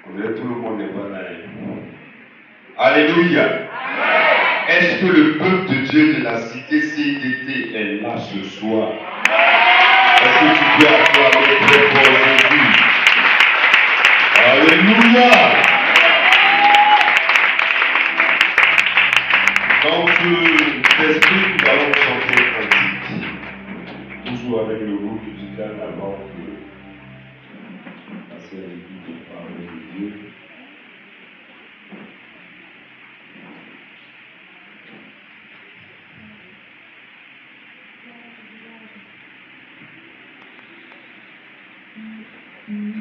On dirait tout le monde n'est pas là. Alléluia. Est-ce que le peuple de Dieu de la cité CDT est là ce soir? Est-ce que tu peux acclamer très fort Jésus? Alléluia. Donc, l'esprit, nous allons chanter un cantique, toujours avec le groupe musical avant que la sœur Église de parler de Dieu.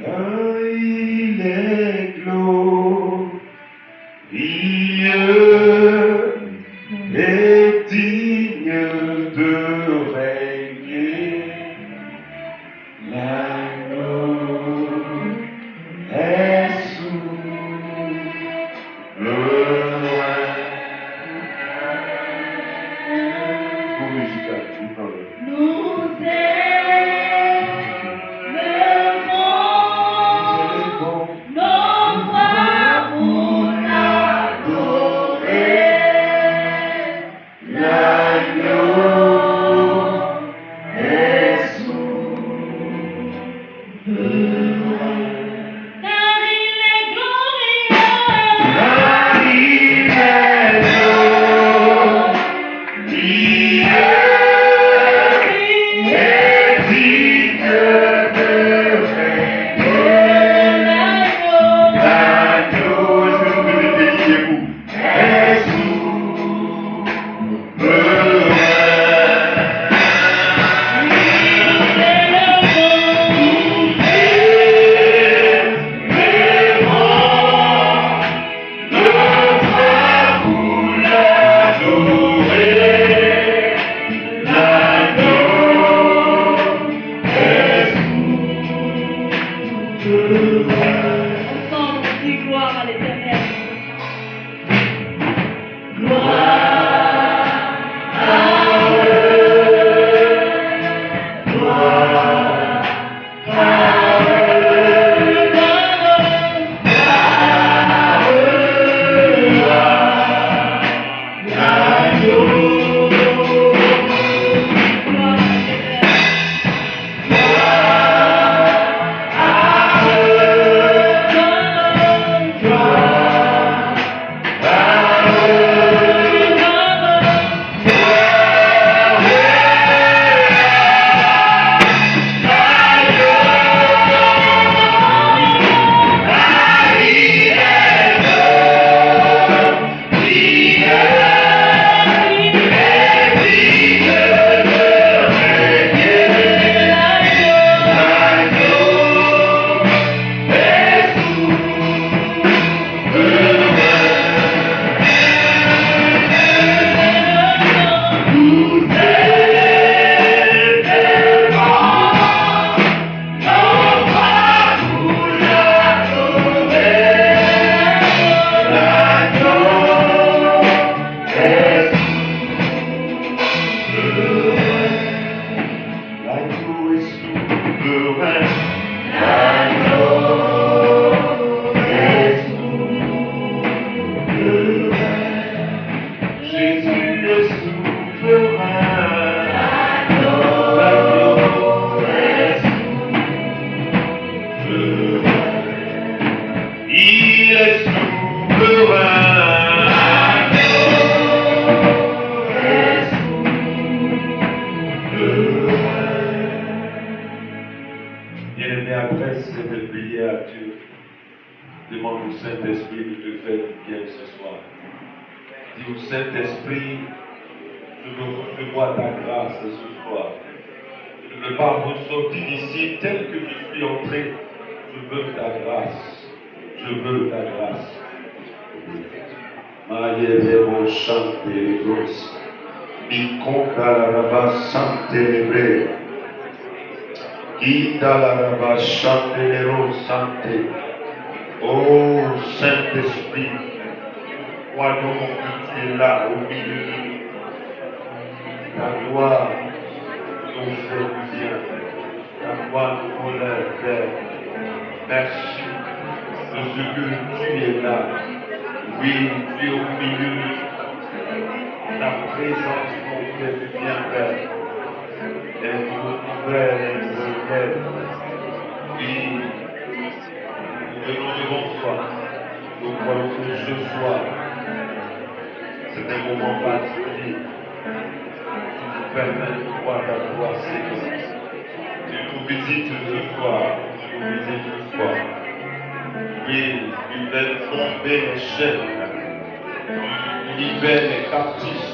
Car il est glorieux et digne de régner. L'agneau est souverain. Pour musical, vous parlez. Nous élevons nos voix pour l'adorer. L'agneau est souverain. Car il est glorieux. Car il est glorieux et digne de régner. L'agneau, est-ce que je peux le dédier-vous? Est souverain. Ensemble, on dit gloire à l'Éternel. Bien-aimé, après cette prière à Dieu, demande au Saint-Esprit de te faire du bien ce soir. Dis au Saint-Esprit, je veux recevoir ta grâce ce soir. Je ne veux pas ressortir d'ici tel que je suis entré. Je veux ta grâce. Je veux ta grâce. Maïremo chante les grosses. Mikonda la raba sante lebre. Guida la raba chante les roses santé. Oh Saint-Esprit, croyons que tu es là au milieu de nous. Ta gloire nous fait du bien. Ta gloire nous relève vers. Merci de ce que tu es là. Oui, tu es au milieu. Ta présence nous fait du bien, Père. Elle nous nouvelle, elle nous relève. Oui, nous venons devant toi. Nous croyons que ce soir, c'est un moment particulier. Tu nous permets de voir ta gloire, Seigneur. Tu nous visites ce soir. Tu nous visites ce soir. Oui, tu fais tomber les chaînes. Tu libères les captifs.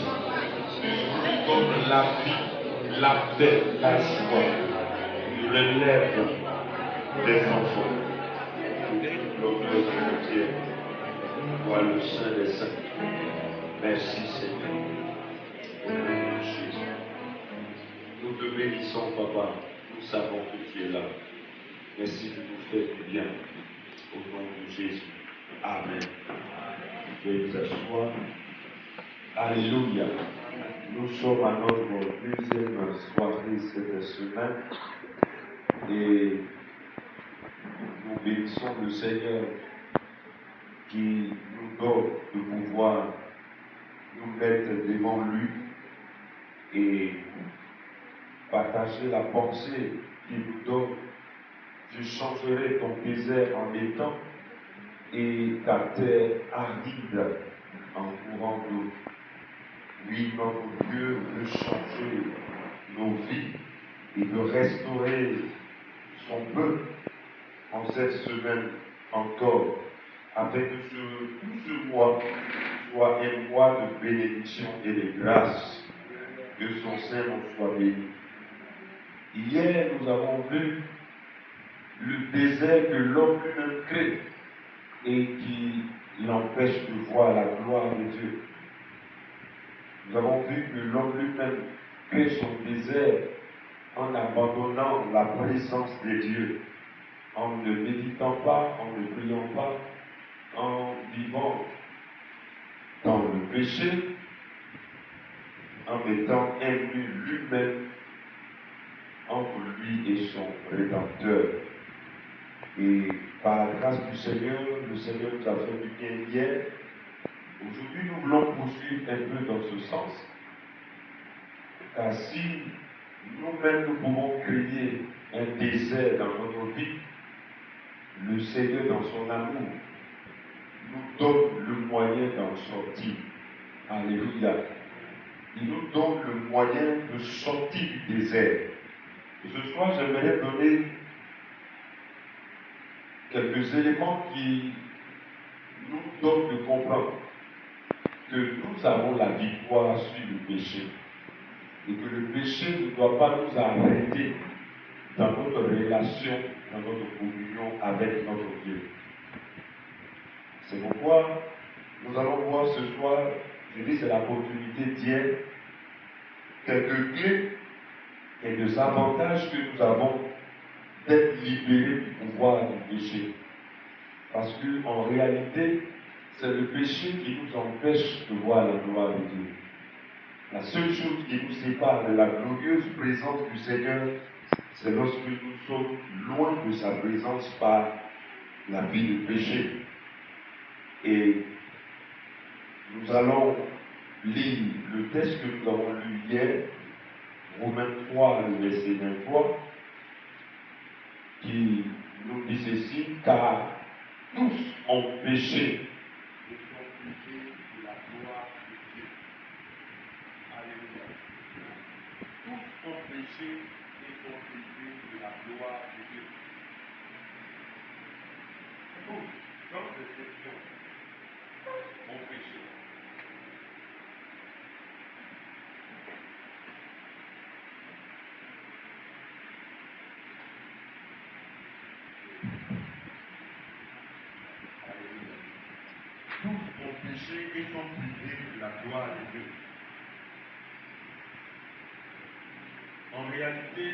Tu donnes la vie, la paix, la joie. Tu relèves les enfants. L'honneur de Dieu. Toi le Saint des Saints. Merci Seigneur. Au nom de Jésus. Nous te bénissons, Papa. Nous savons que tu es là. Merci de nous faire du bien. Au nom de Jésus. Amen. Vous pouvez vous asseoir. Alléluia. Nous sommes à notre deuxième soirée cette semaine. Et nous bénissons le Seigneur qui nous donne de pouvoir nous mettre devant lui et partager la pensée qu'il nous donne. Je changerai ton désert en étang et ta terre aride en courant d'eau. Oui, notre Dieu veut changer nos vies et veut restaurer son peuple en cette semaine encore, afin que ce mois soit un mois de bénédiction et de grâce, que son sein nous soit béni. Hier, nous avons vu le désert que l'homme lui-même crée et qui l'empêche de voir la gloire de Dieu. Nous avons vu que l'homme lui-même crée son désert en abandonnant la présence de Dieu, en ne méditant pas, en ne priant pas, en vivant dans le péché, en mettant un mur lui-même entre lui et son Rédempteur. Et par la grâce du Seigneur, le Seigneur nous a fait du bien hier. Aujourd'hui, nous voulons poursuivre un peu dans ce sens. Car si nous-mêmes nous pouvons créer un désert dans notre vie, le Seigneur dans son amour nous donne le moyen d'en sortir. Alléluia. Il nous donne le moyen de sortir du désert. Et ce soir, j'aimerais donner quelques éléments qui nous donnent de comprendre que nous avons la victoire sur le péché et que le péché ne doit pas nous arrêter dans notre relation, dans notre communion avec notre Dieu. C'est pourquoi nous allons voir ce soir, je dis c'est l'opportunité d'hier, quelques clés et des avantages que nous avons d'être libérés du pouvoir du péché. Parce qu'en réalité, c'est le péché qui nous empêche de voir la gloire de Dieu. La seule chose qui nous sépare de la glorieuse présence du Seigneur, c'est lorsque nous sommes loin de sa présence par la vie de péché. Et nous allons lire le texte que nous avons lu hier, Romains 3, le verset 23, qui nous dit ceci, car tous ont péché et sont privés de la gloire de Dieu. Alléluia. Tous ont péché et sont privés de la gloire de Dieu. Tous, sans exception, ont péché. Alléluia. Tous ont péché et sont privés de la gloire de Dieu. En réalité,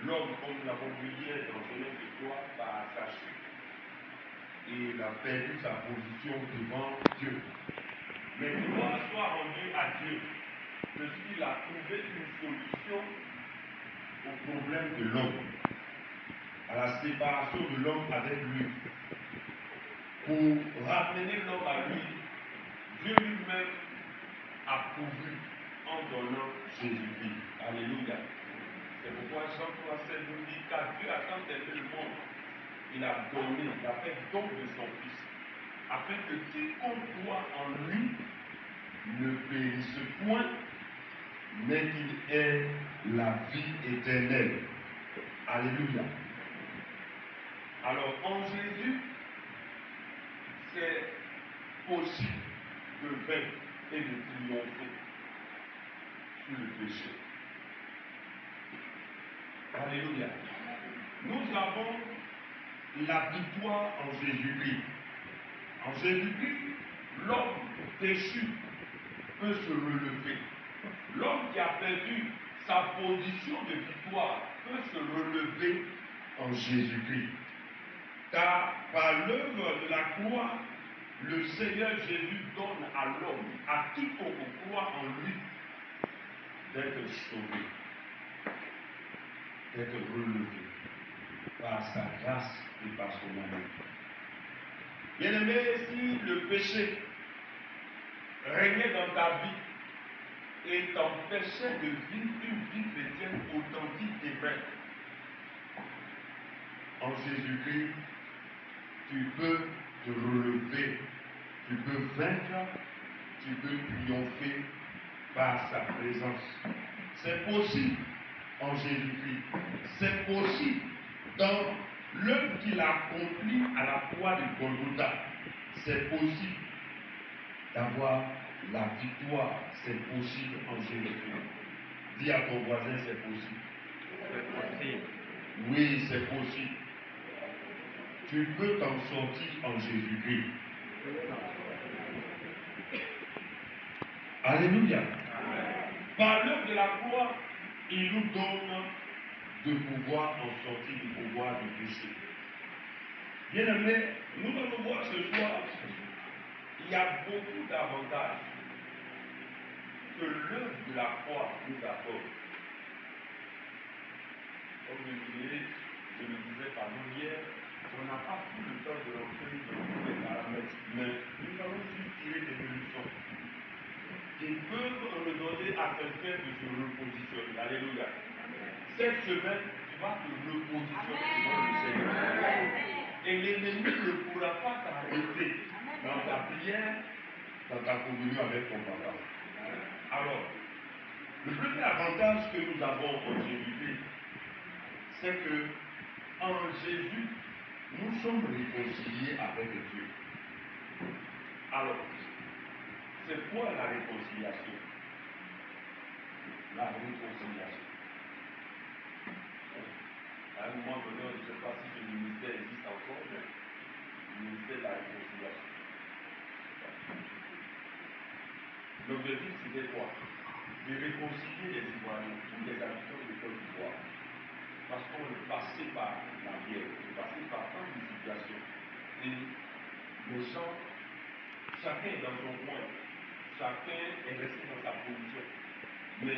l'homme, comme nous l'avons vu hier dans Genèse 3, par sa chute, il a perdu sa position devant Dieu. Mais gloire soit rendue à Dieu, parce qu'il a trouvé une solution au problème de l'homme, à la séparation de l'homme avec lui. pour ramener l'homme à lui, Dieu lui-même a pourvu en donnant Jésus-Christ. Alléluia. C'est pourquoi Jean 3,7 nous dit, car Dieu a tant aimé le monde, il a donné, il a fait don de son Fils, afin que quiconque croit en lui ne périsse point, mais qu'il ait la vie éternelle. Alléluia. Alors en Jésus, c'est possible de vaincre et de triompher sur le péché. Alléluia. Nous avons la victoire en Jésus-Christ. En Jésus-Christ, l'homme déchu peut se relever. L'homme qui a perdu sa position de victoire peut se relever en Jésus-Christ. Car par l'œuvre de la croix, le Seigneur Jésus donne à l'homme, à quiconque croit en lui, d'être sauvé, d'être relevé par sa grâce et par son amour. Bien-aimé, si le péché régnait dans ta vie et t'empêchait de vivre une vie chrétienne authentique et vraie, en Jésus-Christ, tu peux te relever, tu peux vaincre, tu peux triompher par sa présence. C'est possible en Jésus-Christ. C'est possible dans l'œuvre qu'il a accomplie à la croix de Golgotha. C'est possible d'avoir la victoire. C'est possible en Jésus-Christ. Dis à ton voisin, c'est possible. C'est possible. Oui, c'est possible. Tu peux t'en sortir en Jésus-Christ. Alléluia. Par l'œuvre de la croix, il nous donne de pouvoir en sortir du pouvoir du péché. Bien aimé, nous allons voir ce soir, il y a beaucoup d'avantages que l'œuvre de la croix nous apporte. Comme je le disais hier, on n'a pas tout le temps de rentrer dans tous les paramètres, mais nous allons juste tirer des leçons qui peuvent nous donner à quelqu'un de se repositionner. Alléluia. Cette semaine, tu vas te repositionner devant le Seigneur. Et l'ennemi ne pourra pas t'arrêter dans ta prière, dans ta communion avec ton papa. Alors, le premier avantage que nous avons en Jésus-Christ, c'est que en Jésus, nous sommes réconciliés avec Dieu. Alors, c'est quoi la réconciliation? La réconciliation. À un moment donné, je ne sais pas si ce ministère existe encore, mais le ministère de la réconciliation. L'objectif, c'était quoi? De réconcilier les Ivoiriens, tous les habitants de Côte d'Ivoire. Parce qu'on est passé par la guerre, on est passé par tant de situations. Et les gens, chacun est dans son coin, chacun est resté dans sa position. Mais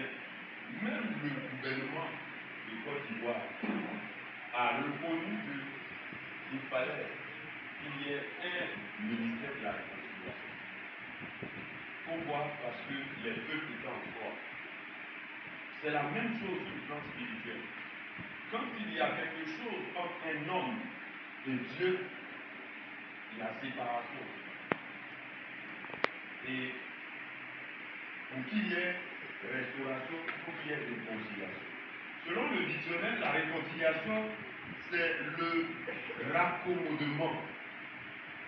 même le gouvernement de Côte d'Ivoire a reconnu qu'il fallait qu'il y ait un ministère de la réconciliation. Pourquoi? Parce que les peuples étaient en force. C'est la même chose sur le plan spirituel. Quand il y a quelque chose entre un homme et Dieu, il y a séparation. Et pour qu'il y ait restauration, il faut qu'il y ait réconciliation. Selon le dictionnaire, la réconciliation, c'est le raccommodement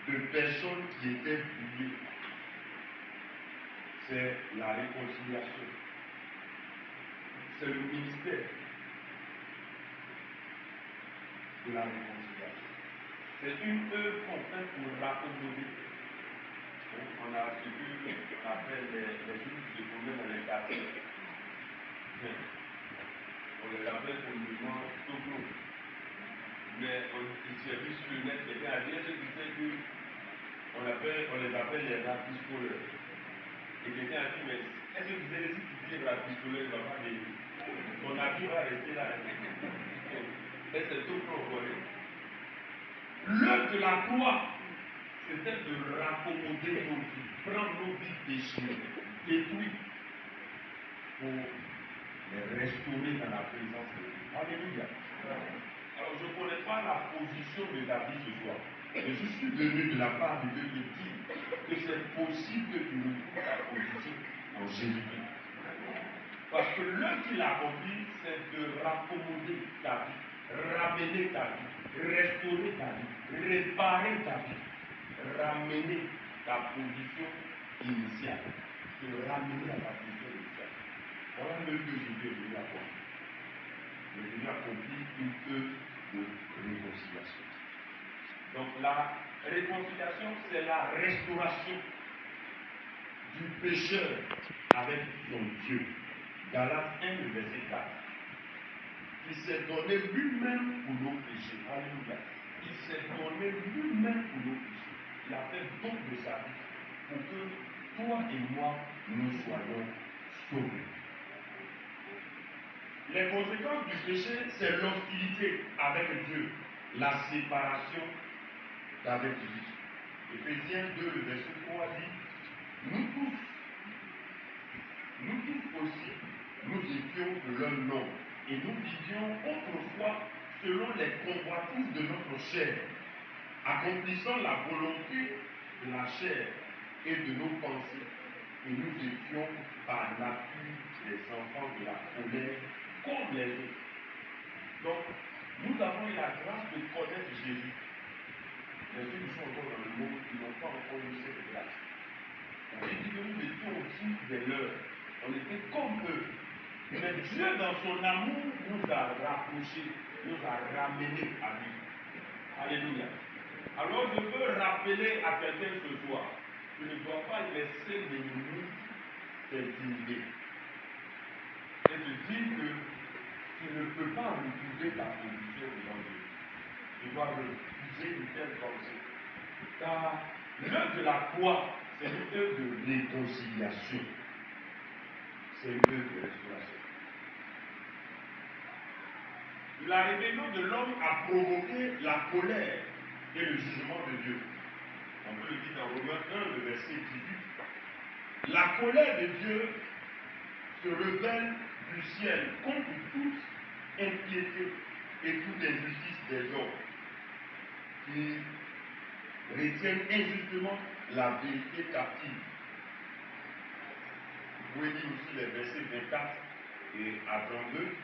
de personnes qui étaient liées. C'est la réconciliation. C'est le ministère de la réconciliation. C'est une œuvre qu'on fait pour raccommoder. On a ce qu'on appelle les gens qui se promènent dans les quartiers. On les appelle communément Togo. Mais il s'est vu sur le net, quelqu'un a dit, est-ce que tu sais qu'on les appelle les rapiscoleurs? Et quelqu'un a dit, mais est-ce que vous savez si tu dis rapiscoleur, il ne va pas venir? Ton habit va rester là. Et c'est tout qu'on connaît. L'œuvre de la croix c'était de raccommoder nos vies, prendre nos vies déchirées, détruites, pour les restaurer dans la présence de Dieu. Alléluia. Alors je ne connais pas la position de David ce soir. Mais je suis venu de la part de Dieu qui dit que c'est possible que tu retrouves ta position en Jésus-Christ. Parce que l'œuvre qu'il a accompli, c'est de raccommoder ta vie, ramener ta vie, restaurer ta vie, réparer ta vie, ramener ta position initiale, te ramener à ta position initiale. Voilà l'œuvre que Jésus est venu accomplir. Il est venu accomplir une œuvre de réconciliation. Donc la réconciliation, c'est la restauration du pécheur avec son Dieu. Galates 1, verset 4. Il s'est donné lui-même pour nos péchés. Alléluia. Il s'est donné lui-même pour nos péchés. Il a fait don de sa vie pour que toi et moi, nous soyons sauvés. Les conséquences du péché, c'est l'hostilité avec Dieu, la séparation d'avec lui. Éphésiens 2, le verset 3 dit, nous tous aussi, nous étions de l'un nom, et nous vivions autrefois selon les convoitises de notre chair, accomplissant la volonté de la chair et de nos pensées. Et nous étions par nature des enfants de la colère comme les autres. Donc, nous avons eu la grâce de connaître Jésus. Mais ceux qui sont encore dans le monde, ils n'ont pas encore eu cette grâce. On dit que nous étions aussi des leurs. On était comme eux. Mais Dieu, dans son amour, nous a rapprochés, nous a ramenés à lui. Alléluia. Alors je veux rappeler à quelqu'un ce soir, tu ne dois pas laisser l'ennemi t'intimider. Et te dire que tu ne peux pas retrouver ta position devant Dieu. Tu dois refuser une telle pensée. Car l'œuvre de la croix, c'est une œuvre de réconciliation. C'est une œuvre de restauration. La rébellion de l'homme a provoqué la colère et le jugement de Dieu. On peut le dire dans Romains 1, le verset 18. La colère de Dieu se révèle du ciel contre toute impiété et toute injustice des hommes qui retiennent injustement la vérité captive. Vous pouvez lire aussi les versets 24 et à 32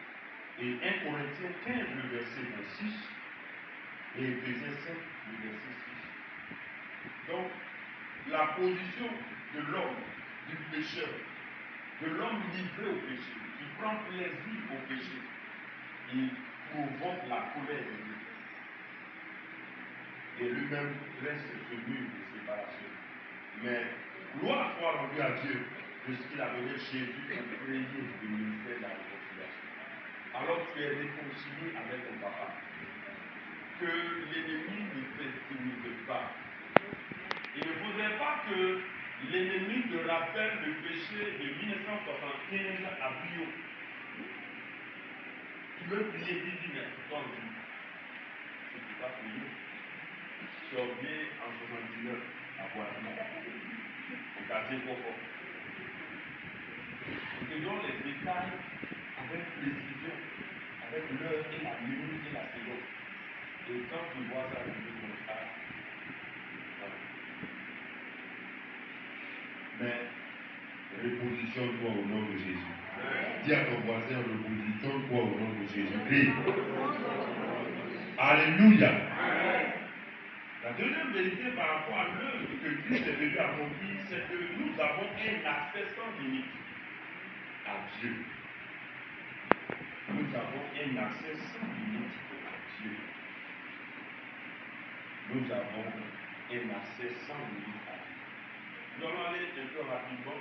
et 1 Corinthiens 15, le verset 26 et Éphésiens 5, le verset 6. Donc, la position de l'homme, du pécheur, de l'homme livré au péché, qui prend plaisir au péché, il provoque la colère de Dieu. Et lui-même reste ce mur de séparation. Mais gloire soit rendue à Dieu de ce qu'il a donné Jésus pour créer le ministère de la réconciliation. Alors tu es réconcilié avec ton papa. Que l'ennemi ne t'intimide pas. Il ne faudrait pas que l'ennemi te rappelle le péché de 1975 à Bio. Tu veux prier, dis, mais toi, je ne peux pas prier. Tu as oublié en 79 à Boisson, au quartier Confort. Je te donne les détails avec précision, avec l'heure et la minute et la seconde. Et quand tu vois ça, tu dis comme ça. Mais repositionne-toi au nom de Jésus. Dis à ton voisin, repositionne-toi au nom de Jésus-Christ. Alléluia. La deuxième vérité par rapport à l'œuvre que Christ est venu accomplir, c'est que nous avons un accès sans limite à Dieu. Nous avons un accès sans limite à Dieu. Nous avons un accès sans limite à Dieu. Nous allons aller un peu rapidement,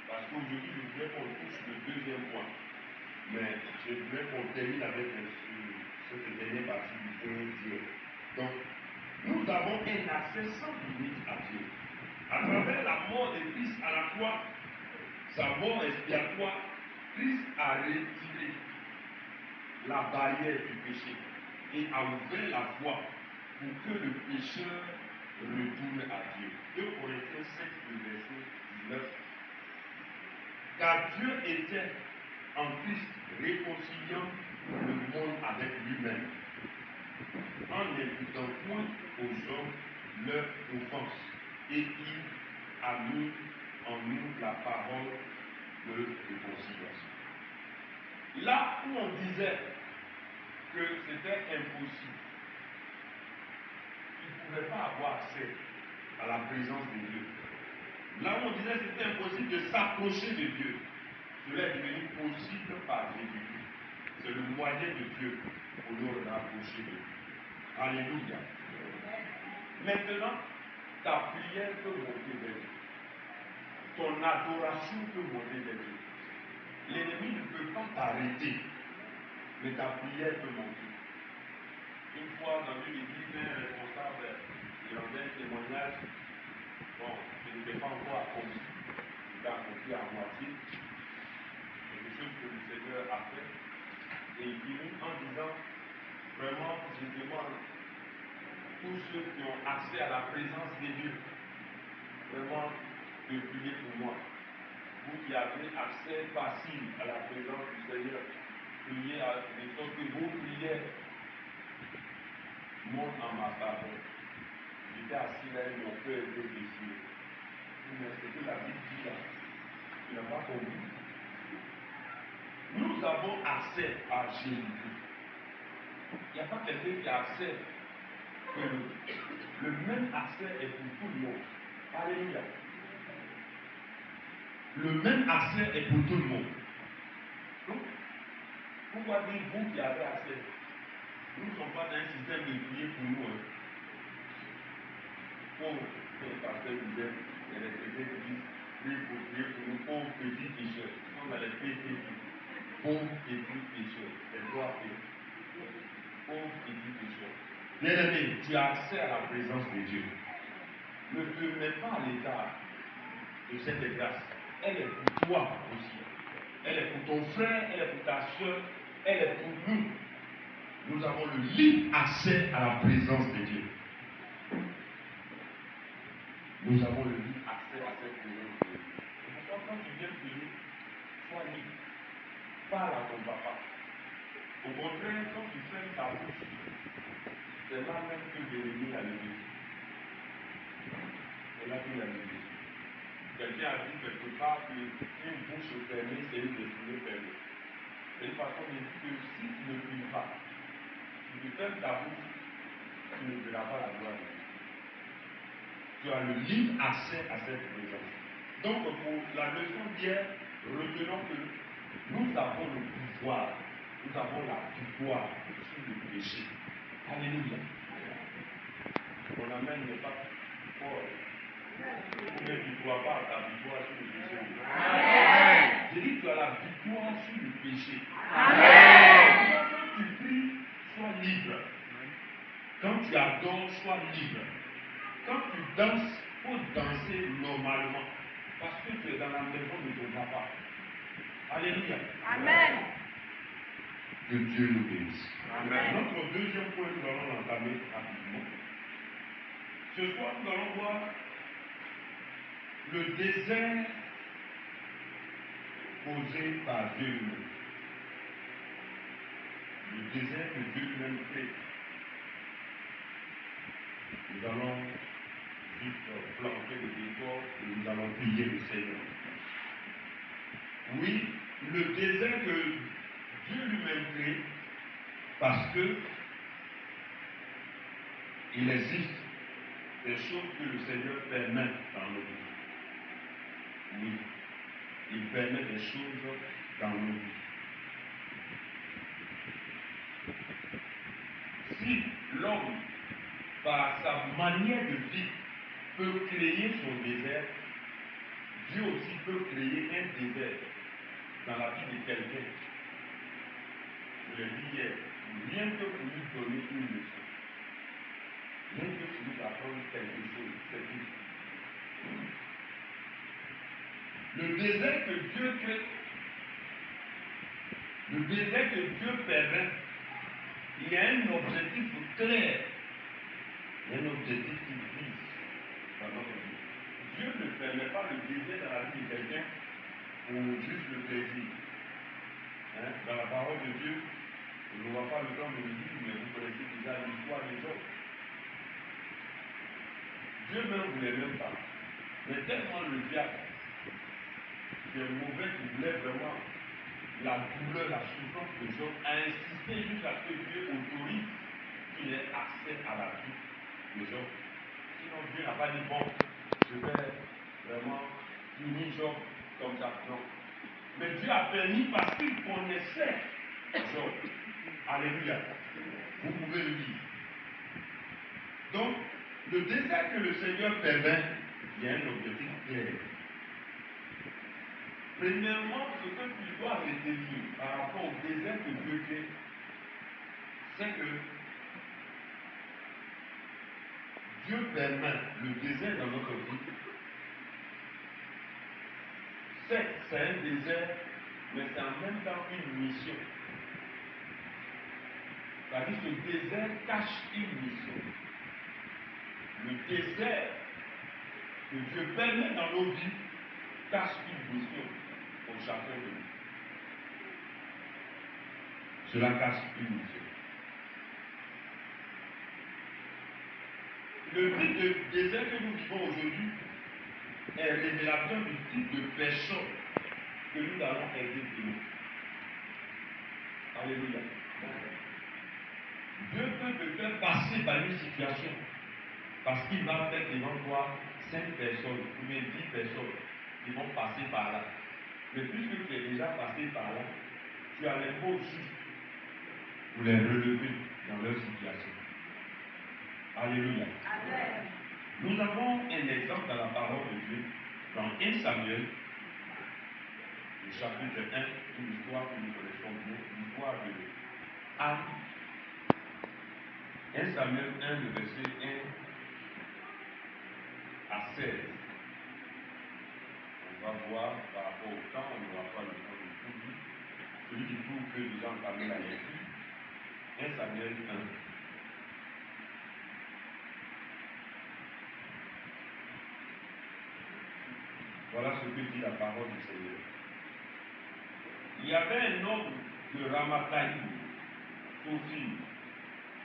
parce qu'aujourd'hui, je voudrais qu'on touche le deuxième point. Mais je voudrais qu'on termine avec cette dernière partie du point d'hier. Donc, nous avons un accès sans limite à Dieu. À travers la mort de Christ à la croix, sa mort expiatoire, Christ a retiré la barrière du péché et a ouvert la voie pour que le pécheur retourne à Dieu. 2 Corinthiens 5, le verset 19. Car Dieu était en Christ réconciliant le monde avec lui-même, en n'imputant point aux hommes leur offense, et il a mis en nous la parole de réconciliation. Là où on disait que c'était impossible, il ne pouvait pas avoir accès à la présence de Dieu. Là où on disait que c'était impossible de s'approcher de Dieu, cela est devenu possible par Jésus-Christ. C'est le moyen de Dieu pour nous rapprocher de Dieu. Alléluia. Maintenant, ta prière peut monter vers Dieu. Ton adoration peut monter vers Dieu. L'ennemi ne peut pas t'arrêter, mais ta prière peut monter. Une fois dans une église, un responsable rendait un témoignage. Bon, je n'étais pas encore accompli. J'étais accompli à moitié. Quelque chose que le Seigneur a fait. Et il finit en disant, vraiment, je demande tous ceux qui ont accès à la présence de Dieu, vraiment, de prier pour moi. Vous qui avez accès facile à la présence du Seigneur, priez de sorte que vos prières montent en ma faveur. J'étais assis là et mon cœur était déchiré. Mais ce que la Bible dit là, tu n'as pas compris. Nous avons accès à Jésus-Christ. Il n'y a pas quelqu'un qui a accès que le même accès est pour tout le monde. Alléluia. Le même accès est pour tout le monde. Donc, pourquoi dire vous qui avez accès? Nous ne sommes pas dans un système de prier pour nous. Comme le pasteur disait, il y a des chrétiens qui disent priez pour nous, pauvres petits pécheurs. On a les péchés. Pauvres petits pécheurs. Les doigts péchés. Pauvres petits pécheurs. Bien-aimé, tu as accès à la présence de Dieu. Ne te mets pas à l'écart de cette grâce. Elle est pour toi aussi. Elle est pour ton frère, elle est pour ta soeur, elle est pour nous. Nous avons le libre accès à la présence de Dieu. Nous avons le libre accès à cette présence de Dieu. Pourquoi quand tu viens prier, sois libre. Parle à ton papa. Au contraire, quand tu fermes ta bouche, c'est là même que l'ennemi a levé. C'est là qu'il a levé. Quelqu'un a dit quelque part qu'une bouche fermée, c'est une destinée fermée. C'est une façon de dire que si tu ne pries pas, si tu fermes ta bouche, tu ne verras pas la gloire de Dieu. Tu as le libre accès à cette présence. Donc, pour la leçon d'hier, retenons que nous avons le pouvoir, nous avons la victoire sur le péché. Alléluia. Mon amen n'est pas fort. Vous ne victoire pas à ta victoire sur le péché. Amen. J'ai dit que tu as la victoire sur le péché. Amen. Quand tu pries, sois libre. Quand tu adores, sois libre. Quand tu danses, il faut danser normalement. Parce que tu es dans la maison de ton papa. Alléluia. Amen. Que Dieu nous bénisse. Amen. Notre deuxième point, nous allons l'entamer rapidement. Ce soir, nous allons voir le désert posé par Dieu lui-même. Le désert que Dieu lui-même crée. Nous allons juste planter le décor et nous allons prier le Seigneur. Oui, le désert que Dieu lui-même crée, parce que il existe des choses que le Seigneur permet dans nos vies. Oui, il permet des choses dans nos vies. Si l'homme, par sa manière de vivre, peut créer son désert, Dieu aussi peut créer un désert dans la vie de quelqu'un. Je l'ai dit hier, rien que pour lui donner une leçon. Rien que pour lui apprendre quelque chose, c'est tout. Le désert que Dieu crée, le désert que Dieu permet, il y a un objectif clair. Il y a un objectif qui vise dans notre vie. Dieu ne permet pas le désir dans la vie de quelqu'un pour juste le plaisir. Hein? Dans la parole de Dieu, je ne vois pas le temps de le dire, mais vous connaissez déjà l'histoire des hommes. Dieu ne voulait même pas. Mais tellement le diable, qui est mauvais, qui voulait vraiment la douleur, la souffrance de Job, a insisté jusqu'à ce que Dieu autorise qu'il ait accès à la vie de Job. Sinon, Dieu n'a pas dit, bon, je vais vraiment punir Job comme ça. Non. Mais Dieu a permis parce qu'il connaissait Job. Alléluia. Vous pouvez le lire. Donc, le désert que le Seigneur permet, il y a un objectif clair. Premièrement, ce que tu dois retenir par rapport au désert que Dieu crée, c'est que Dieu permet le désert dans notre vie. C'est un désert, mais c'est en même temps une mission. C'est-à-dire que ce désert cache une mission. Le désert que Dieu permet dans nos vies cache une mission pour chacun de nous. Cela cache une mission. Le type de désert que nous vivons aujourd'hui est révélateur du type de personne que nous allons aider demain. Alléluia. Dieu peut te faire passer par une situation parce qu'il va mettre devant toi 5 personnes ou bien 10 personnes qui vont passer par là. Mais puisque tu es déjà passé par là, tu as les mots justes pour les relever dans leur situation. Alléluia. Amen. Nous avons un exemple dans la parole de Dieu, dans 1 Samuel, le chapitre 1, une histoire que nous connaissons bien, l'histoire de Anne. 1 Samuel 1, le verset 1 à 16. On va voir par rapport au temps, on ne va pas le temps de tout lire. Celui qui trouve que déjà entamé la lecture. 1 Samuel 1. Voilà ce que dit la parole du Seigneur. Il y avait un homme de Ramathaïm, Sophie,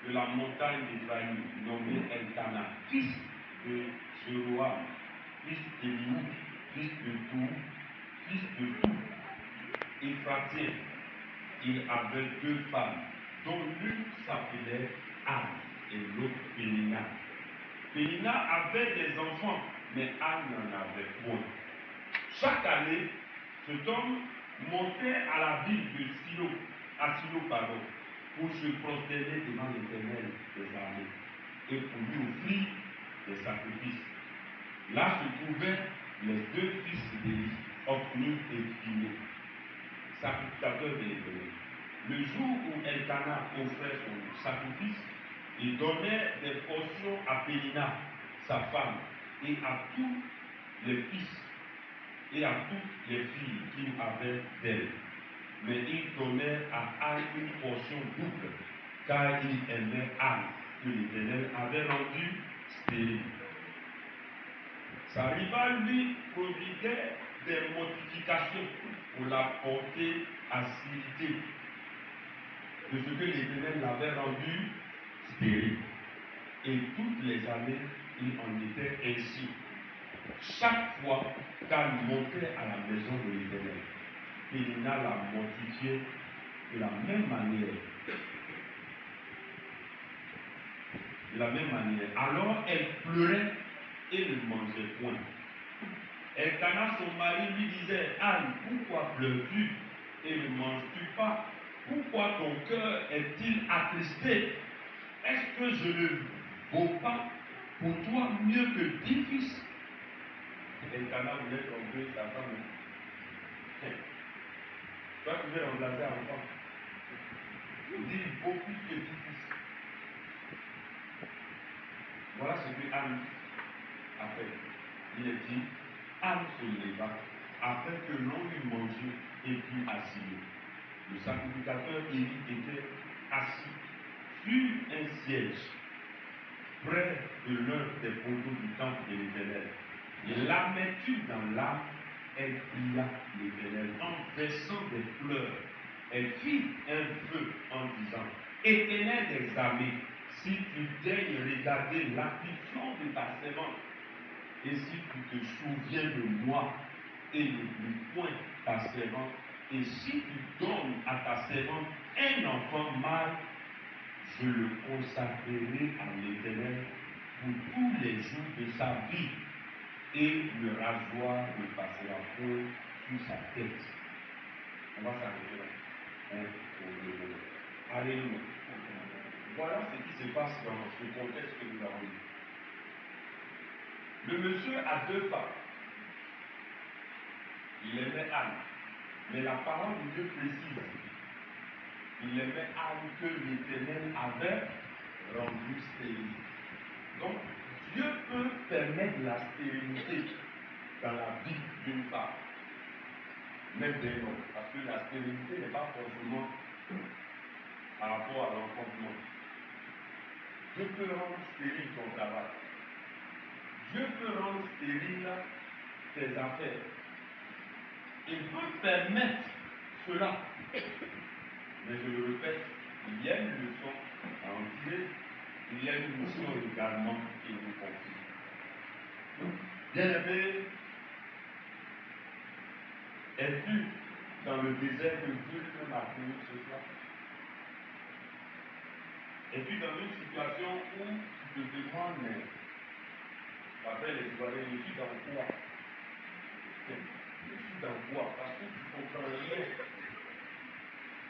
de la montagne d'Éphraïm, nommé Elkana, fils de Jéroam, fils d'Eliou, fils de Tou, fils de Tou, Éphratien. Il avait 2 femmes, dont l'une s'appelait Anne et l'autre Pénina. Pénina avait des enfants, mais Anne n'en avait point. Chaque année, cet homme montait à la ville de Silo, pour se prosterner devant l'Éternel des armées et pour lui offrir des sacrifices. Là se trouvaient les 2 fils d'Élie, Ophni et Phiné, sacrificateurs de l'Éternel. Le jour où Elkana offrait son sacrifice, il donnait des portions à Pénina, sa femme, et à tous les fils et à toutes les filles qu'il avait d'elle. Mais il donnait à Anne une portion double, car il aimait Anne, que l'Éternel avait rendue stérile. Sa rivale lui prodiguait des mortifications pour la porter à stérilité de ce que l'Éternel l'avait rendue stérile. Et toutes les années, il en était ainsi. Chaque fois qu'elle montait à la maison de l'Éternel, Pénina la mortifiait de la même manière. De la même manière. Alors elle pleurait et ne mangeait point. Elkana, son mari, lui disait: Anne, pourquoi pleures-tu et ne manges-tu pas? Pourquoi ton cœur est-il attristé? Est-ce que je ne vaux pas pour toi mieux que 10 fils? Elkana voulait tromper sa femme. Toi, tu veux remplacer un enfant. Il dit: il vaut plus que 10 fils. Voilà ce que Anne a fait. Il est dit: Anne se leva afin que l'on eût mangé et puis assis. Le sacrificateur Élie était assis sur un siège près de l'un des poteaux du temple de l'Éternel. Et l'amertume dans l'âme, elle pria l'Éternel en versant des pleurs. Elle fit un feu en disant, Éternel des armées, si tu daignes regarder l'affliction de ta servante, et si tu te souviens de moi, et n'oublie point ta servante, et si tu donnes à ta servante un enfant mâle, je le consacrerai à l'Éternel pour tous les jours de sa vie, et le rasoir ne passera point sur sa tête. On va s'arrêter là. Alléluia. Voilà ce qui se passe dans ce contexte que nous avons vu. Le monsieur a deux femmes. Il aimait Anne. Mais la parole de Dieu précise. Il aimait Anne que l'Éternel avait rendue stérile. Donc, Dieu peut permettre la stérilité dans la vie d'une femme, même d'un homme, parce que la stérilité n'est pas forcément par rapport à l'enfantement. Dieu peut rendre stérile ton travail. Dieu peut rendre stérile tes affaires. Il peut permettre cela. Mais je le répète, il y a une leçon à en tirer. Il y a une mission également qui nous confie. Bien-aimé, es-tu dans le désert que Dieu peut m'appeler ce soir? Es-tu dans une situation où tu te demandes, mais après les soirées, je suis dans quoi? Je suis dans quoi? Parce que tu ne comprends rien.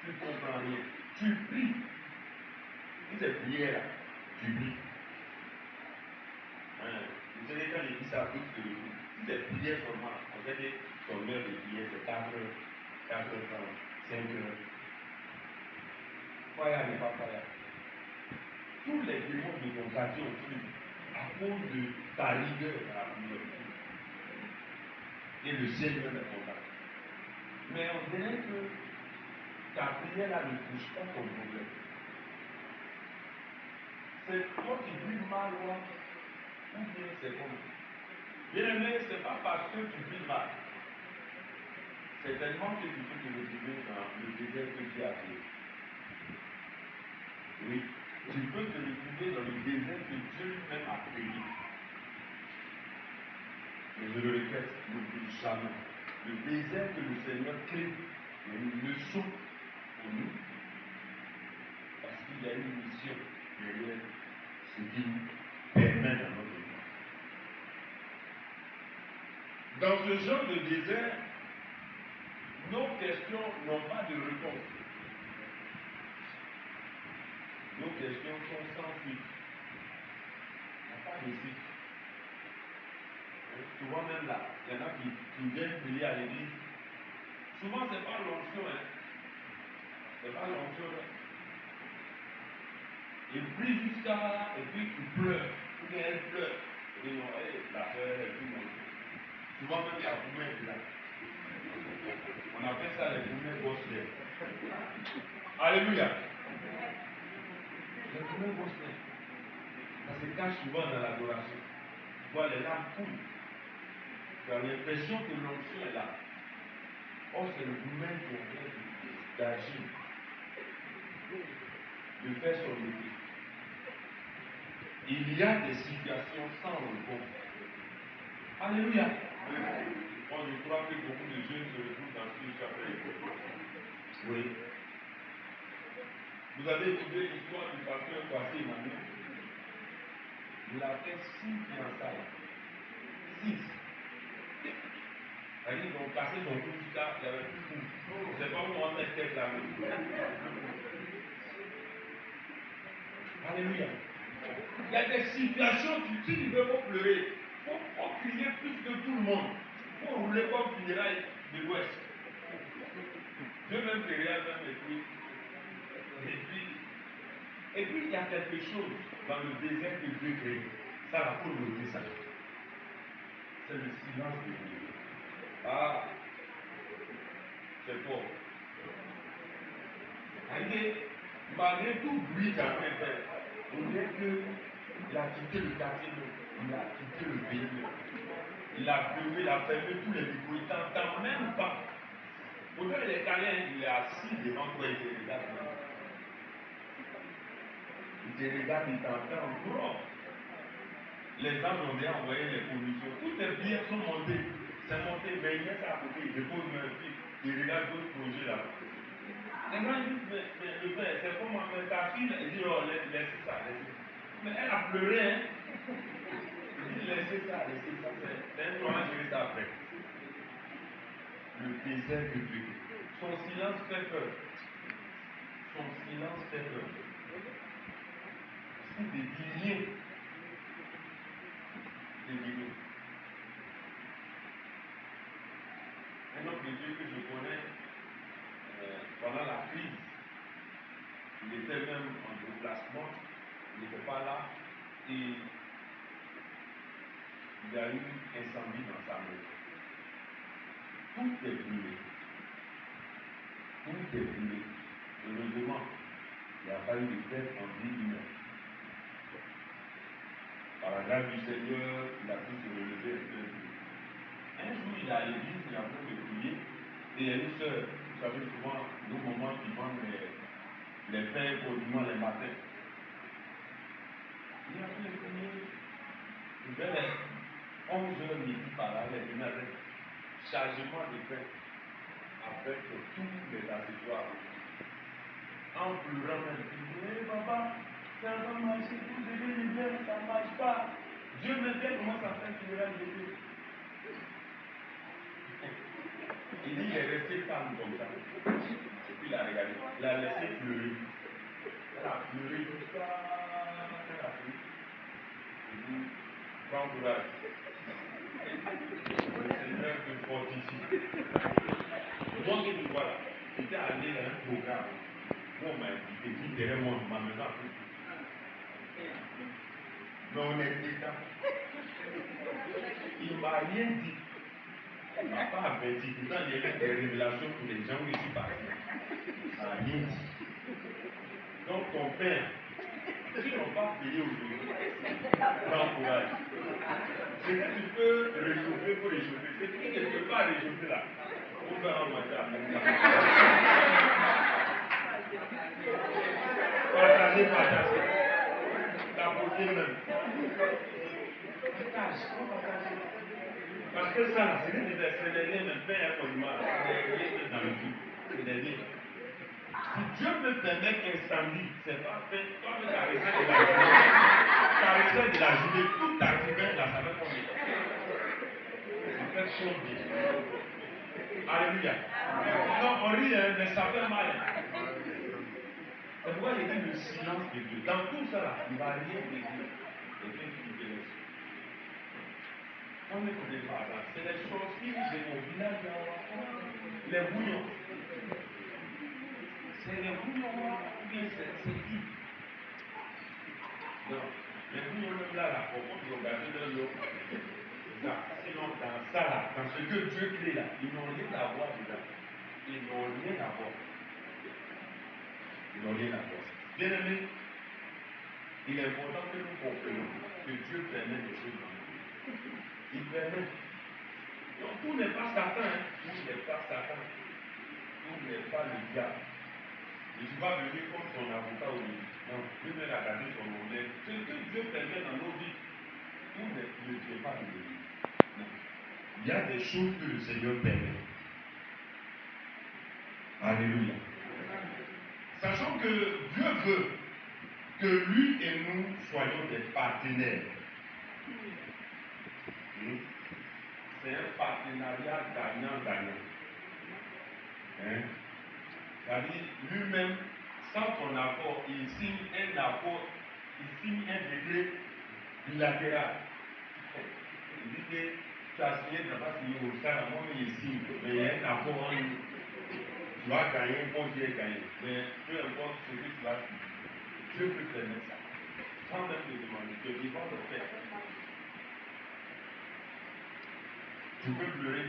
Tu ne comprends rien. Tu pries. Toutes ces prières-là, tu pries. Vous savez, quand j'ai dit ça, tout ce que toutes ces prières seulement, en fait, son heure de prière, c'est 4 heures, 4 heures, 5 heures. Croyez n'est pas croyant. Tous les démons de ton quartier ont fui à cause de ta rigueur dans la prière. Et le Seigneur est content. Mais on dirait que ta prière là ne touche pas ton problème. C'est toi qui pries mal, ou bien c'est comme. Bien aimé, ce n'est pas parce que tu pries mal. C'est tellement que tu peux te retrouver dans le désert que tu as créé. Oui, tu peux te retrouver dans le désert que Dieu lui-même a créé. Mais je le répète, n'oublie jamais. Le désert que le Seigneur crée est une leçon pour nous. Parce qu'il y a une mission derrière ce qui nous permet dans notre vie. Dans ce genre de désert, nos questions n'ont pas de réponse. Nos questions sont sans suite. Il n'y a pas de suite. Souvent même là, il y en a qui viennent prier à l'église. Souvent, ce n'est pas l'onction. C'est pas l'onction. Ils prient jusqu'à et puis ils pleurent. Ou bien elles pleurent. Et non, la soeur, elle prie l'onction. Souvent même la poumelle est là. On appelle ça les poumelles bosniennes. Alléluia. Les poumelles bosniennes. Ça se cache souvent dans l'adoration. Tu vois, les larmes coulent. Tu as l'impression que l'onction est là. Or, c'est le poumelle qui est en train d'agir, de faire son métier. Il y a des situations sans réponse. Alléluia. Moi, je crois que beaucoup de jeunes se retrouvent dans ce chapitre. Oui. Vous avez écouté l'histoire du pasteur Kwasi Emmanuel. Il a fait 6 fiançailles. 6. Ils ont cassé son cou jusqu'à. Il y avait plus de cou. C'est pas où on va mettre tête là. Alléluia. Il y a des situations, tu ne veux pas pleurer. Il faut crier plus que tout le monde. Il faut rouler comme funérailles de l'Ouest. Dieu même derrière même et puis il y a quelque chose dans le désert que Dieu crée. Ça va pour noter ça. C'est le silence de Dieu. Ah, c'est fort. Malgré tout bruit qu'il y a fait, on dirait que Il a quitté le quartier, il a quitté le pays. Il a pleuré, il a fermé tous les micros, il t'entend même pas. Pourtant, il est calé, il est assis devant toi, il te regarde. Il te regarde, il t'entend gros. Les anges ont déjà envoyé les conditions. Toutes les bières sont montées. C'est monté, mais il laisse à côté, il dépose un pied, il regarde d'autres projets là. Les gens disent, mais le père, c'est comment, mais ta fille, il dit, oh, laissez ça, laissez ça. Mais elle a pleuré, hein. Il dit, laissez ça, c'est un plan à gérer ça après. Le désert de Dieu. Son silence fait peur. Son silence fait peur. C'est des milliers. Des milliers. Un homme de Dieu que je connais pendant la crise, il était même en déplacement, il n'était pas là, et il y a eu incendie dans sa maison. Tout est brûlé. Tout est brûlé. Heureusement, il n'y a pas eu de tête en vie humaine. Par la grâce du Seigneur, il a pu se relever un peu. Un jour, il est à l'église, il a pu de prier, et il y a une sœur, vous savez souvent, nos moments qui vendent les pains pour dimanche les matins. Il a pu le prier. Vers les 11h midi par là, il est venu avec chargement de pain, avec tous les accessoires. En pleurant même, il dit, hey, papa, ça va marcher, vous devez le bien, ça ne marche pas. Dieu me dit comment ça fait qu'il va lever. Il dit, il est resté calme comme ça. Et puis il a regardé, il a laissé pleurer. Elle a pleuré jusqu'à la fin. Il dit, prends courage. Le Seigneur te fortifie. Moi que tu vois là, j'étais allé à un programme. Moi, on m'a dit derrière moi, ma maison a pris. Mais on était là. Il ne m'a rien dit. Il ne m'a pas averti. Pourtant, il y a eu des révélations pour les gens où je suis parti. Il ne m'a rien dit. Donc, ton père, qui n'ont pas payé aujourd'hui, prends courage. Ce que tu peux réchauffer, pour réchauffer. Ce qui ne peut pas réchauffer là, on va en manger à partagez, partagez. T'apporter même. Partage, on partage. Parce que ça, là, c'est des liens, même pas un monument. C'est des liens dans le tout. C'est des liens. Si Dieu me permet qu'incendie, c'est pas fait, toi, ta recette de la journée, ta recette de la journée, toute ta semaine, là, ça va combien? C'est quelque chose de bien. Alléluia. Non, on rit, hein, mais ça fait mal. C'est pourquoi il dit le silence de Dieu. Dans tout ça, là, il ne va rien te dire. Et puis, il te laisse. On ne connaît pas ça. C'est les sorciers de mon village là. Les bouillons. C'est les bouillons ou bien c'est qui? Non. Les bouillons même là, pour qu'on regarde leur lot. C'est ça. Sinon, dans ça là, dans ce que Dieu crée là, ils n'ont rien à voir dedans. Ils n'ont rien à voir. Ils n'ont rien à voir. Bien aimé, il est important que nous comprenions que Dieu permet des choses dans nous. Il permet. Donc tout n'est pas Satan, hein. Tout n'est pas Satan. Tout n'est pas le diable. Et tu vas venir comme son avocat au début. Non, Dieu va regarder son honneur. Ce que Dieu permet dans nos vies, tout n'est pas le début. Non. Il y a des choses que le Seigneur permet. Alléluia. Sachant que Dieu veut que lui et nous soyons des partenaires. C'est un partenariat gagnant-gagnant. Hein? C'est-à-dire, lui-même, sans ton accord, il signe un accord, il signe un décret bilatéral. Il dit que tu as signé, tu n'as pas signé au stade, moi il signe, mais il y a un accord en nous. Tu vas gagner, moi j'ai gagné. Mais peu importe ce que tu vas signer, Dieu peut permettre ça. Sans même te demander, tu es vivant de faire. Tu peux pleurer,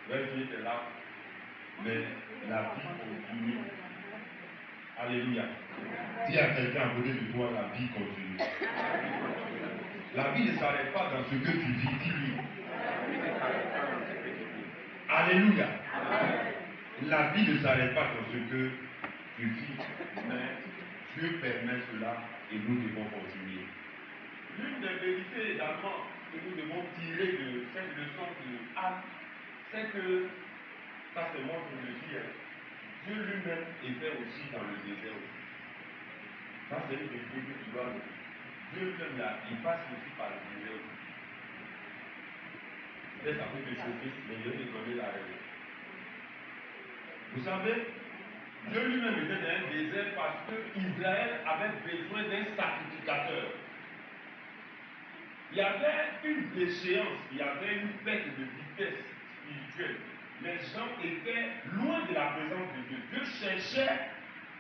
verser tes larmes, mais la vie continue. Alléluia. Dis à quelqu'un à côté de toi, la vie continue. La vie ne s'arrête pas dans ce que tu vis, dis-lui. Alléluia. La vie ne s'arrête pas dans ce que tu vis, mais Dieu permet cela et nous devons continuer. L'une des vérités également que nous devons tirer de cette leçon de Anne, c'est que, ça c'est moi qui le dis, Dieu lui-même était aussi dans le désert aussi. Ça c'est une vérité que tu dois. Dieu lui-même là, il passe aussi par le désert aussi. Peut-être ça peut te choquer, mais je vais te donner la raison. Vous savez, Dieu lui-même était dans un désert parce que Israël avait besoin d'un sacrificateur. Il y avait une déchéance, il y avait une perte de vitesse spirituelle. Les gens étaient loin de la présence de Dieu. Dieu cherchait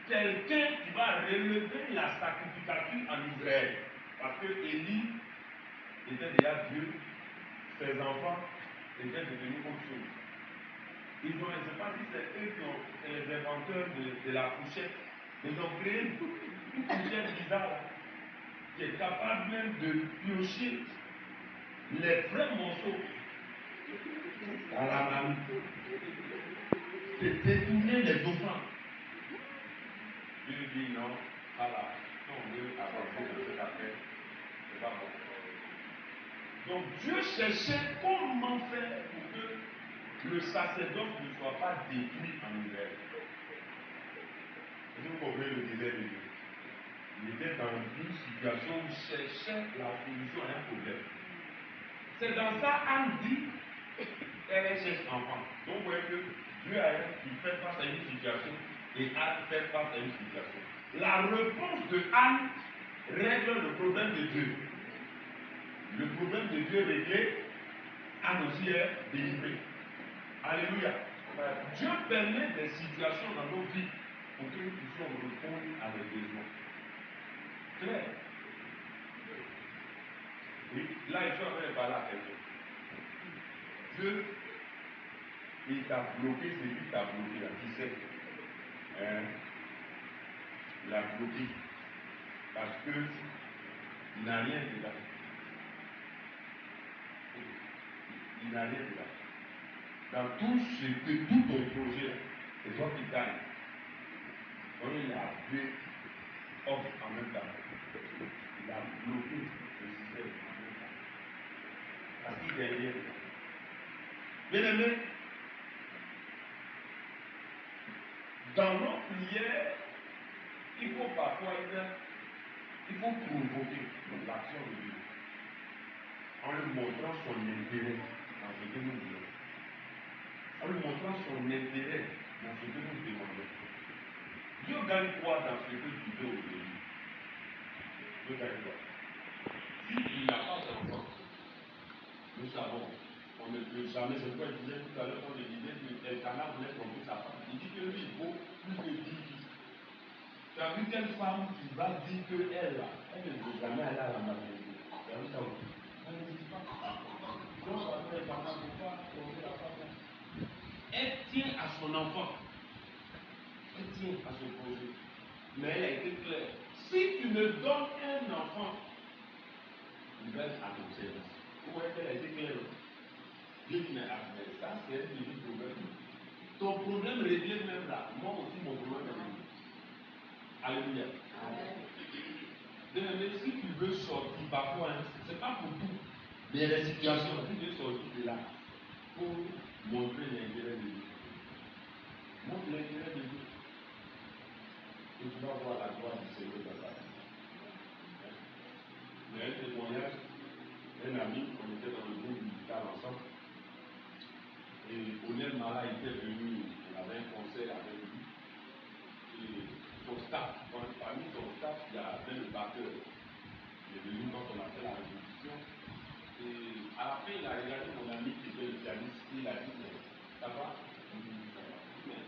quelqu'un qui va relever la sacrificature en Israël. Parce que Élie était déjà Dieu, ses enfants étaient devenus autre chose. Je ne sais pas si c'est eux qui ont les inventeurs de la fourchette. Ils ont créé une fourchette bizarre qui est capable même de piocher les vrais morceaux à la marmite, de détourner les offrandes. Dieu dit non, voilà, si on veut avancer dans cette affaire, c'est pas bon. Donc Dieu cherchait comment faire pour que le sacerdoce ne soit pas détruit en Israël. Est-ce que vous comprenez le désert de Dieu? Il était dans une situation où il cherchait la solution à un problème. C'est dans ça Anne dit elle cherche enfant. Donc vous voyez que Dieu il fait face à une situation et Anne fait face à une situation. La réponse de Anne règle le problème de Dieu. Le problème de Dieu réglé, Anne aussi est délivrée. Alléluia. Dieu permet des situations dans nos vies pour que nous puissions répondre à des besoins. Clair. Oui, là, il faut avoir parlé à quelqu'un. Dieu, il t'a bloqué, c'est lui qui t'a bloqué, là, qui sait. Il a bloqué. Parce qu'il n'a rien de là. Il n'a rien de là. Dans tout ton projet, c'est toi qui gagne. Donc il a appelé off en même temps. Il a bloqué le système en même temps. Parce qu'il gagne rien. Bien aimé, dans nos prières, il faut parfois il faut provoquer l'action de Dieu en lui montrant son intérêt dans ce que nous voulons. En lui montrant son intérêt dans ce que nous demandons. Dieu gagne quoi dans ce que tu veux aujourd'hui? Dieu gagne quoi? Si il n'a pas d'enfant, nous savons, on ne peut jamais, c'est pourquoi je disais tout à l'heure, quand je disais que Elkanah voulait tromper sa femme, il dit que lui, il vaut plus que 10 vies. Tu as vu quelle femme qui va dire qu'elle, là, elle ne veut jamais aller à la maternité? Tu as vu ça aussi? Elle ne dit pas. Donc, elle ne peut pas tromper la femme. Elle tient à son enfant. Elle tient à son projet. Mais elle a été claire. Si tu me donnes un enfant, il va être à ton service. Vous voyez qu'elle a été claire. Dieu dit, mais ça, c'est un petit problème. Ton problème réglé même là. Moi aussi, mon problème est réglé. Alléluia. Mais si tu veux sortir, parfois, ce n'est pas pour tout. Mais il y a des situations, tu veux sortir de là pour montrer l'intérêt de Dieu. Montre l'intérêt de Dieu. Et tu vas voir la gloire du Seigneur dans ta vie. Il y a un témoignage, un ami, on était dans le groupe musical ensemble. Et Onel Mara était venu, on avait un concert avec lui. Et son staff, parmi son staff, il y avait le batteur. Il est venu quand on a fait la répétition. Et à la fin, il a regardé mon ami qui était le pianiste. Il a dit, mais ça va? Il dit, ça va. Mais,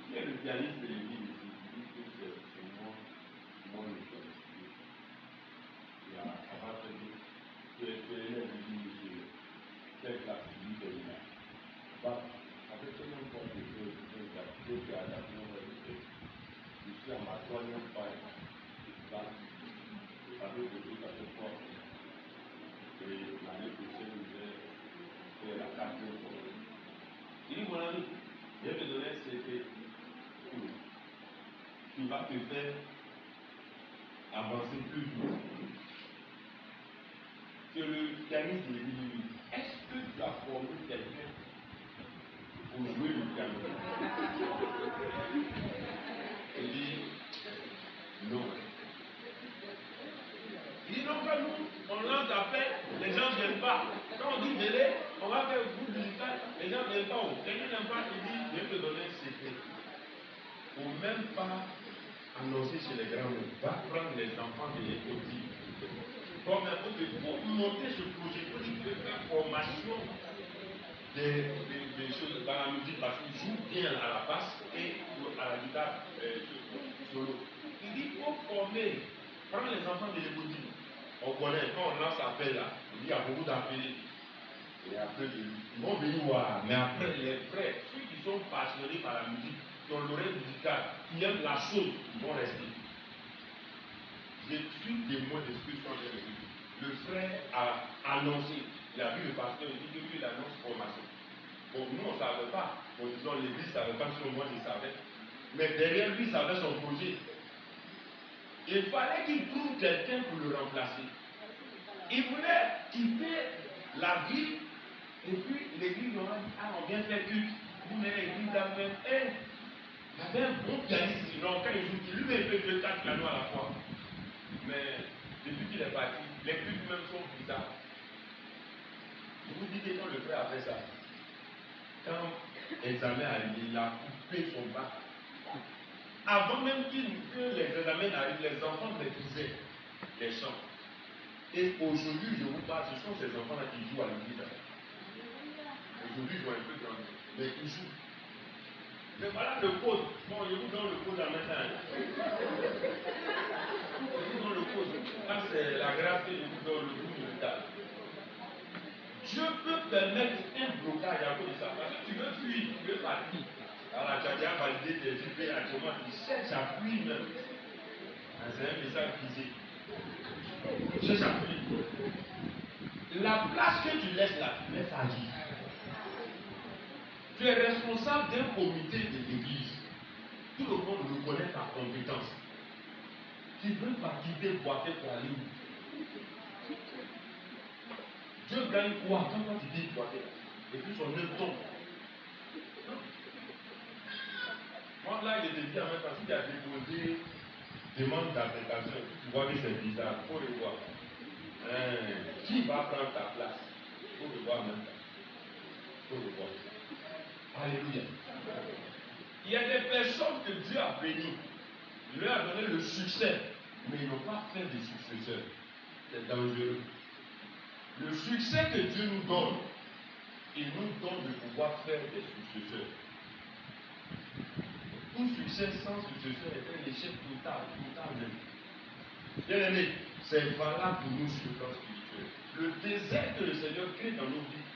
qui est le pianiste de l'église ici? Il dit que c'est moi le pianiste. Et ça va très bien. Tu es élève de l'église. Quelle classe? Il dit, c'est là. Avec tellement de temps que tu as adapté, suis à ma troisième paille. Là, ça fait beaucoup, ça fait 3 ans. Et l'année prochaine, je vais faire la quatrième fois. Il dit, mon ami, je vais te donner un secret qui va te faire avancer plus vite. Sur le pianiste de l'église, est-ce que tu as formé quelqu'un pour jouer le piano? Il dit, non. Il dit, non, pas nous, on lance appel, les gens ne viennent pas. Quand on dit venez, on va faire un groupe musical, les gens ne viennent pas. Quelqu'un n'aime pas, il dit, je vais te donner un secret. Pour même pas annoncer chez les grands-mères, va prendre les enfants de l'école. Comme un peu pour monter ce projet, que tu peux faire formation des choses dans la musique parce qu'il joue bien à la basse et à la guitare solo. Il dit il faut former, prendre les enfants de l'école. On connaît, quand on lance appel là, il dit il y a beaucoup d'appelés. Et après, ils vont venir voir. Mais après, les frères, ceux qui sont passionnés par la musique, qui ont l'oreille musicale, qui aiment la chose, ils vont rester. Je suis témoin de ce que je suis en train de dire. Le frère a annoncé, il a vu le pasteur, il dit que lui, il annonce formation. Bon, nous, on ne savait pas. Bon, disons, l'église ne savait pas, sur moi, je savais. Mais derrière lui, il savait son projet. Il fallait qu'il trouve quelqu'un pour le remplacer. Il voulait quitter la ville, et puis l'église leur a dit, ah, on vient faire culte. Vous venez l'église d'après, il y avait un bon pianiste, sinon, quand il joue, lui, il peut jouer 4 pianos à la fois. Mais depuis qu'il est parti, les cultes même sont bizarres. Je vous dis que quand le frère a fait ça, quand l'examen arrive, il a coupé son bac. Avant même que les examens arrivent, les enfants maîtrisaient les chants. Et aujourd'hui, je vous parle, ce sont ces enfants-là qui jouent à l'église. Aujourd'hui, ils vont un peu grandir, mais ils jouent. Mais voilà le code. Bon, je vous donne le code en même temps. Je vous donne le code. Là, c'est la grâce que je vous donne, le groupe musical. Dieu peut permettre un blocage à cause de ça. Parce que tu veux fuir, tu veux partir. Alors, tu as déjà validé tes IP actuellement, tu cherches à fuir même. C'est un message visé. Tu cherches à fuir. La place que tu laisses là, tu laisses agir. Tu es responsable d'un comité de l'église. Tout le monde reconnaît ta compétence. Tu ne veux pas quitter Boaké pour aller où? Dieu gagne quoi quand tu dis Boaké? Et puis son œuvre tombe. Moi là, il était dit en même temps, s'il a déposé demande d'affectation, tu vois que c'est bizarre, il faut le voir. Qui va prendre ta place? Il faut le voir même. Il faut le voir. Alléluia. Il y a des personnes que Dieu a bénies. Il leur a donné le succès, mais ils n'ont pas fait de successeurs. C'est dangereux. Le succès que Dieu nous donne, il nous donne de pouvoir faire des successeurs. Tout succès sans successeur est un échec total même. Bien aimé, c'est valable pour nous sur le plan spirituel. Le désert que le Seigneur crée dans nos vies,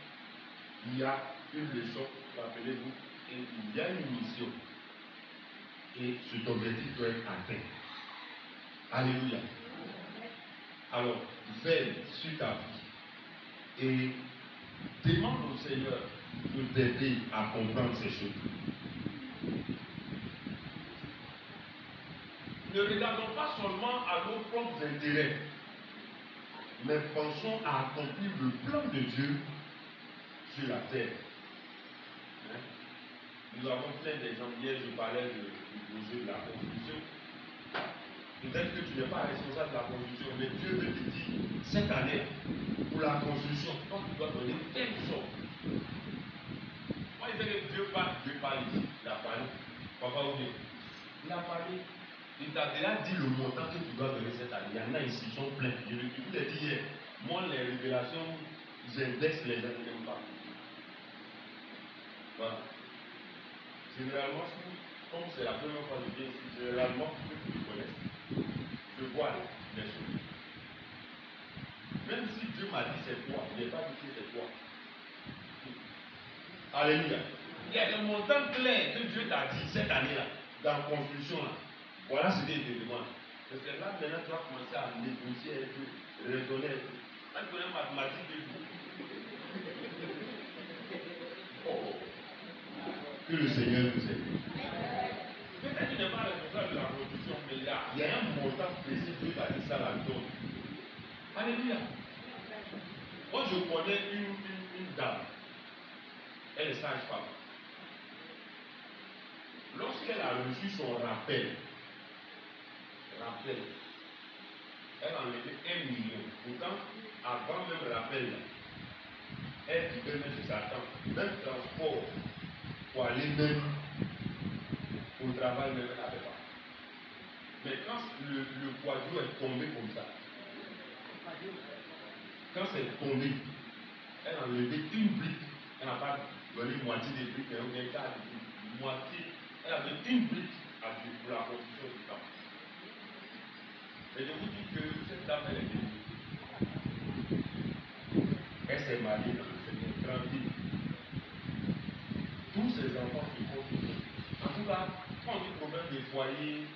il y a une leçon, rappelez-vous, et il y a une mission. Et cet objectif doit être atteint. Alléluia. Alors, veille sur ta vie et demande au Seigneur de t'aider à comprendre ces choses. Ne regardons pas seulement à nos propres intérêts, mais pensons à accomplir le plan de Dieu sur la terre. Nous avons plein d'exemples. Hier, je parlais du projet de la Constitution. Peut-être que tu n'es pas responsable de la Constitution, mais Dieu veut te dire, cette année, pour la Constitution, toi, tu dois donner telle somme. Moi, il sait que Dieu parle ici. Il a parlé. Papa, ou bien? Il a parlé. Il t'a déjà dit le montant que tu dois donner cette année. Il y en a ici, ils sont pleins. Je vous l'ai dit hier. Moi, les révélations, j'indexe les gens pas. Voilà. Généralement, comme c'est la première fois que je viens ici, généralement, ceux qui me connaissent, je vois les choses. Même si Dieu m'a dit c'est toi, il n'est pas dit que c'est toi. Alléluia. Il y a des montants clairs que Dieu t'a dit cette année-là, dans la construction là. Voilà ce qu'il te demande. Parce que là, maintenant, tu vas commencer à négocier un peu, raisonner un peu. Quand tu connais mathématiques et tout. Oh, que le Seigneur nous aide. Peut-être qu'il n'est pas responsable de la production, mais il y a un montant précis qui va dire ça là-dedans. Alléluia. Moi, je connais une dame. Elle est sage-femme. Lorsqu'elle a reçu son rappel, elle a enlevé 1 million. Pourtant, avant même le rappel, elle vivait même chez Satan. Même transport pour aller même au travail, même elle n'avait pas. Mais quand le quadro est tombé comme ça, quand c'est tombé, elle a enlevé une brique. Elle n'a pas donné moitié des briques, mais on vient quart de briques. Moitié. Elle a donné une brique à Dieu pour la construction du temple. Et je vous dis que cette dame, elle est bénie. Elle s'est mariée dans le Seigneur, tranquille. Tous ses enfants se portent bien. En tout cas, quand on dit problème des foyers,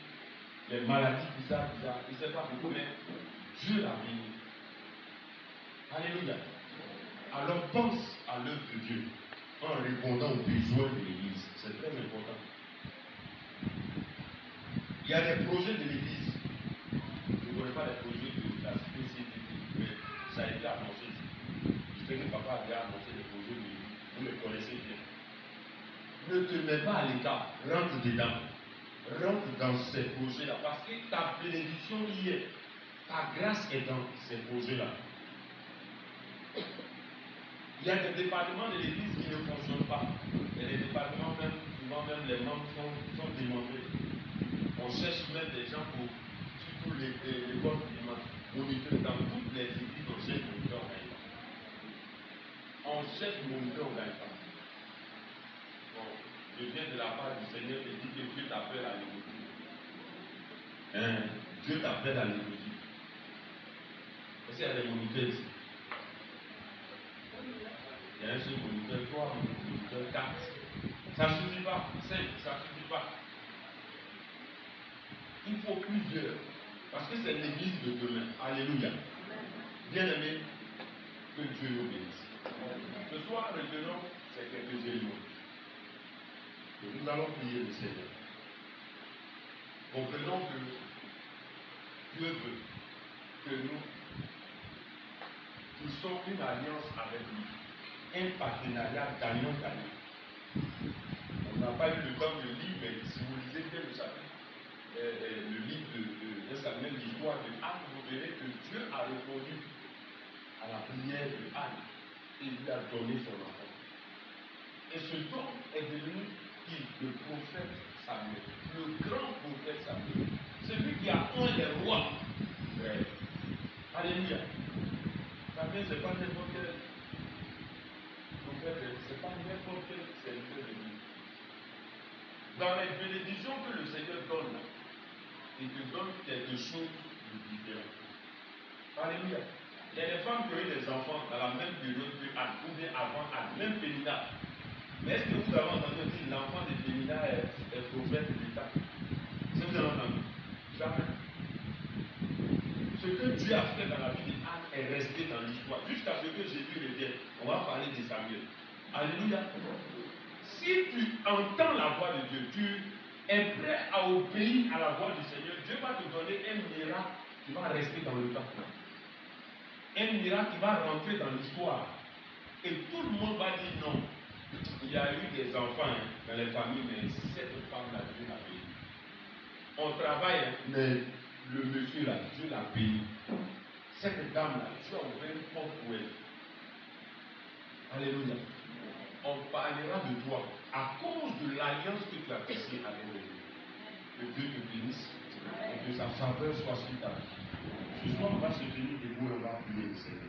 les maladies bizarres, il ne sait pas beaucoup, mais Dieu l'a béni. Alléluia. Alors pense à l'œuvre de Dieu en répondant aux besoins de l'Église. C'est très important. Il y a des projets de l'Église. Je ne connais pas les projets de la CPCD, mais ça a été annoncé. Je sais que papa a déjà annoncé les projets de l'Église. Vous les connaissez bien. Ne te mets pas à l'écart. Rentre dedans. Rentre dans ces projets-là. Parce que ta bénédiction y est. Ta grâce est dans ces projets-là. Il y a des départements de l'église qui ne fonctionnent pas. Il y a des départements même, souvent même les membres sont démontés. On cherche même des gens pour, surtout les bonnes dimanches, moniteurs. Dans toutes les églises, on cherche moniteurs, on ne gagne pas. On cherche moniteurs, on ne gagne pas. Bon, je viens de la part du Seigneur et dit que Dieu t'appelle à l'église. Dieu t'appelle à l'église. Est-ce qu'il y a des moniteurs ici? Il y a un seul moniteur, 3 moniteurs, 4. Ça ne suffit pas. 5, ça ne suffit pas. Il faut plusieurs. Parce que c'est l'église de demain. Alléluia. Bien aimé, que Dieu nous bénisse. Ce soir, retenons ces quelques éléments. Et nous allons prier le Seigneur. Comprenons que Dieu veut que nous tissons une alliance avec lui. Un partenariat gagnant-gagnant. On n'a pas eu le temps de lire, mais si vous lisez bien le chapitre, le livre de Samuel, l'histoire de Anne, vous verrez que Dieu a répondu à la prière de Anne et lui a donné son enfant. Et ce don est devenu le prophète Samuel, le grand prophète Samuel, celui qui a oint les rois. Alléluia. Samuel, ce n'est pas n'importe quel prophète, ce n'est pas n'importe quel serviteur de Dieu. Dans les bénédictions que le Seigneur donne, il te donne quelque chose de différent. Alléluia. Il y a des femmes qui ont eu des enfants dans la même période que Anne, ou bien avant Anne, même Pénina. Mais est-ce que vous avez entendu dire l'enfant de Pénina est prophète d'État? Est-ce que vous avez entendu? Jamais. Ce que Dieu a fait dans la vie d'Anne est resté dans l'histoire. Jusqu'à ce que Jésus revienne. On va parler de Samuel. Alléluia. Si tu entends la voix de Dieu, tu es prêt à obéir à la voix du Seigneur, Dieu va te donner un miracle qui va rester dans le temps. Un miracle qui va rentrer dans l'histoire. Et tout le monde va dire non. Il y a eu des enfants dans les familles, mais cette femme-là, Dieu l'a payé. On travaille, mais le monsieur là, Dieu l'a payé. Cette dame-là, Dieu a ouvert une porte pour elle. Alléluia. On parlera de toi à cause de l'alliance que tu as tissée avec Dieu. Que Dieu te bénisse et que sa faveur soit sur ta vie. Ce soir, on va se tenir debout et on va prier le Seigneur.